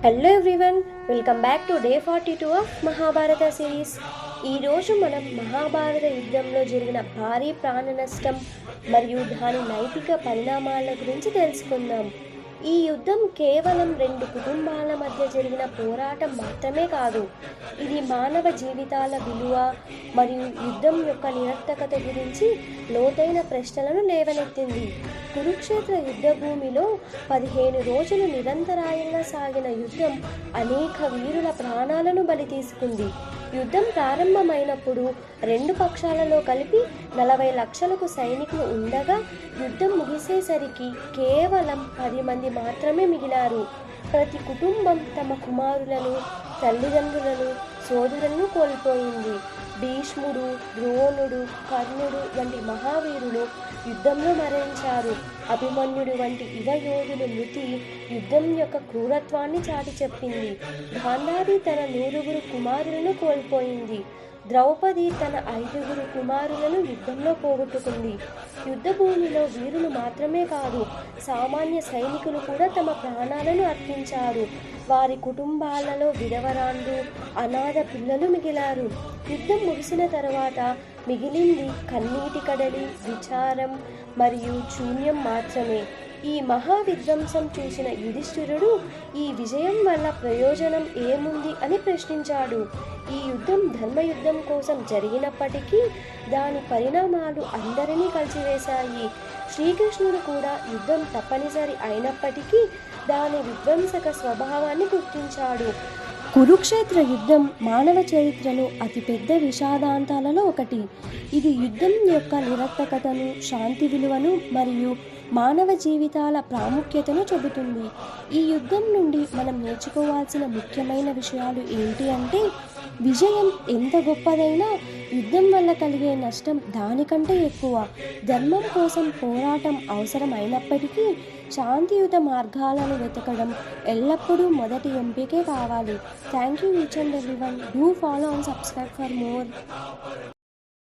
Hello everyone, welcome back to day 42 of Mahabharata series. ఈరోజు మనం మహాభారత యుద్ధంలో జరిగిన భారీ ప్రాణ నష్టం మరియు దాని నైతిక పరిణామాల గురించి తెలుసుకుందాం. ఈ యుద్ధం కేవలం రెండు కుటుంబాల మధ్య జరిగిన పోరాటం మాత్రమే కాదు, ఇది మానవ జీవితాల విలువ మరియు యుద్ధం యొక్క నిరర్థకత గురించి లోతైన ప్రశ్నలను లేవనెత్తింది. కురుక్షేత్ర యుద్ధ భూమిలో 15 రోజులు నిరంతరాయంగా సాగిన యుద్ధం అనేక వీరుల ప్రాణాలను బలి తీసుకుంది. యుద్ధం ప్రారంభమైనప్పుడు రెండు పక్షాలలో కలిపి 40 లక్షలకు సైనికులు ఉండగా, యుద్ధం ముగిసేసరికి కేవలం 10 మంది మాత్రమే మిగిలారు. ప్రతి కుటుంబం తమ కుమారులను, తల్లిదండ్రులను, సోదరులను కోల్పోయింది. భీష్ముడు, ద్రోణుడు, కర్ణుడు వంటి మహావీరులు యుద్ధంలో మరణించారు. అభిమన్యుడు వంటి యువ యోధుల మృతి యుద్ధం యొక్క క్రూరత్వాన్ని చాటి చెప్పింది. గాంధారి తన 9 కుమారులను కోల్పోయింది. ద్రౌపది తన 5 కుమారులను యుద్ధంలో పోగొట్టుకుంది. యుద్ధ భూమిలో వీరులు మాత్రమే కాదు, సామాన్య సైనికులు కూడా తమ ప్రాణాలను అర్పించారు. వారి కుటుంబాలలో విధవరాండ్రు, అనాథ పిల్లలు మిగిలారు. యుద్ధం ముగిసిన తర్వాత మిగిలింది కన్నీటి కడలి, విచారం మరియు శూన్యం మాత్రమే. ఈ మహావిధ్వంసం చూసిన యుధిష్ఠిరుడు ఈ విజయం వల్ల ప్రయోజనం ఏముంది అని ప్రశ్నించాడు. ఈ యుద్ధం ధర్మయుద్ధం కోసం జరిగినప్పటికీ దాని పరిణామాలు అందరినీ కలిసివేశాయి. శ్రీకృష్ణుడు కూడా యుద్ధం తప్పనిసరి అయినప్పటికీ దాని విధ్వంసక స్వభావాన్ని గుర్తించాడు. కురుక్షేత్ర యుద్ధం మానవ చరిత్రలో అతిపెద్ద విషాదాంతాలలో ఒకటి. ఇది యుద్ధం యొక్క నిరర్థకతను, శాంతి విలువను మరియు మానవ జీవితాల ప్రాముఖ్యతను చెబుతుంది. ఈ యుద్ధం నుండి మనం నేర్చుకోవాల్సిన ముఖ్యమైన విషయాలు ఏంటి అంటే, విజయం ఎంత గొప్పదైనా యుద్ధం వల్ల కలిగే నష్టం దానికంటే ఎక్కువ. ధర్మం కోసం పోరాటం అవసరం అయినప్పటికీ శాంతియుత మార్గాలను వెతకడం ఎల్లప్పుడూ మొదటి ఎంపికే కావాలి. Thank you each and everyone. Do follow and subscribe for more.